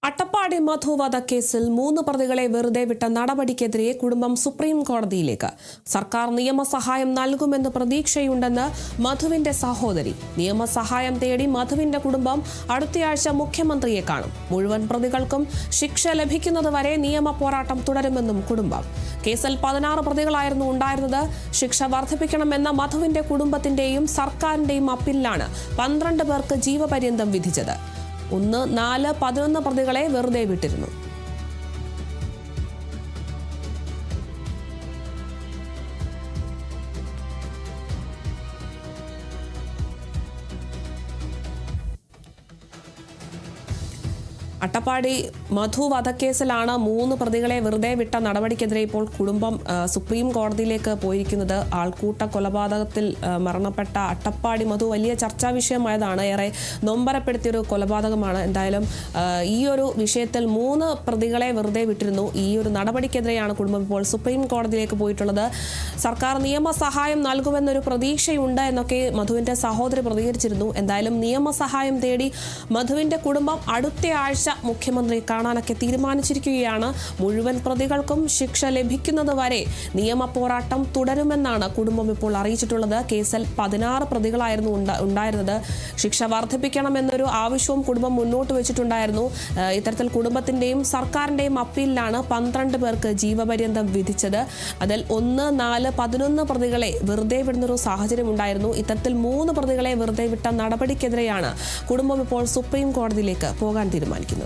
അട്ടപ്പാടി മധു വധക്കേസിൽ 3 പ്രതികളെ വെറുതെ വിട്ട നടപടിക്കെതിരെ കുടുംബം സുപ്രീം കോടതിയിലേക്ക്. സർക്കാർ നിയമസഹായം നൽകുമെന്ന് പ്രതീക്ഷയുണ്ടെന്ന് മധുവിന്റെ സഹോദരി. നിയമസഹായം തേടി മധുവിന്റെ കുടുംബം അടുത്തയാഴ്ച മുഖ്യമന്ത്രിയെ കാണും. മുഴുവൻ പ്രതികൾക്കും ശിക്ഷ ലഭിക്കുന്നതുവരെ നിയമ പോരാട്ടം തുടരുമെന്നും കുടുംബം. കേസിൽ 16 പ്രതികളായിരുന്നു ഉണ്ടായിരുന്നത്. ശിക്ഷ വർദ്ധിപ്പിക്കണമെന്ന മധുവിന്റെ കുടുംബത്തിന്റെയും സർക്കാരിന്റെയും അപ്പീലിലാണ് 12 പേർക്ക് ജീവപര്യന്തം വിധിച്ചത്. 1, 4, 11 പ്രതികളെ വെറുതെ വിട്ടിരുന്നു. അട്ടപ്പാടി മധു വധക്കേസിലാണ് 3 പ്രതികളെ വെറുതെ വിട്ട നടപടിക്കെതിരെ ഇപ്പോൾ കുടുംബം സുപ്രീം കോടതിയിലേക്ക് പോയിരിക്കുന്നത്. ആൾക്കൂട്ട കൊലപാതകത്തിൽ മരണപ്പെട്ട അട്ടപ്പാടി മധു വലിയ ചർച്ചാ വിഷയമായതാണ്. ഏറെ നൊമ്പരപ്പെടുത്തിയൊരു കൊലപാതകമാണ്. എന്തായാലും ഈ ഒരു വിഷയത്തിൽ 3 പ്രതികളെ വെറുതെ വിട്ടിരുന്നു. ഈ ഒരു നടപടിക്കെതിരെയാണ് കുടുംബം ഇപ്പോൾ സുപ്രീം കോടതിയിലേക്ക് പോയിട്ടുള്ളത്. സർക്കാർ നിയമസഹായം നൽകുമെന്നൊരു പ്രതീക്ഷയുണ്ട് എന്നൊക്കെ മധുവിന്റെ സഹോദരി പ്രതികരിച്ചിരുന്നു. എന്തായാലും നിയമസഹായം തേടി മധുവിന്റെ കുടുംബം അടുത്തയാഴ്ച മുഖ്യമന്ത്രി കാണാനൊക്കെ തീരുമാനിച്ചിരിക്കുകയാണ്. മുഴുവൻ പ്രതികൾക്കും ശിക്ഷ ലഭിക്കുന്നതുവരെ നിയമ പോരാട്ടം തുടരുമെന്നാണ് കുടുംബം ഇപ്പോൾ അറിയിച്ചിട്ടുള്ളത്. കേസിൽ 16 പ്രതികളായിരുന്നു ഉണ്ടായിരുന്നത്. ശിക്ഷ വർദ്ധിപ്പിക്കണമെന്നൊരു ആവശ്യവും കുടുംബം മുന്നോട്ട് വെച്ചിട്ടുണ്ടായിരുന്നു. ഇത്തരത്തിൽ കുടുംബത്തിന്റെയും സർക്കാരിന്റെയും അപ്പീലിലാണ് 12 പേർക്ക് ജീവപര്യന്തം വിധിച്ചത്. അതിൽ 1, 4, 11 പ്രതികളെ വെറുതെ വിടുന്നൊരു സാഹചര്യം ഉണ്ടായിരുന്നു. ഇത്തരത്തിൽ 3 പ്രതികളെ വെറുതെ വിട്ട നടപടിക്കെതിരെയാണ് കുടുംബം ഇപ്പോൾ സുപ്രീം കോടതിയിലേക്ക് പോകാൻ തീരുമാനിക്കുന്നത്.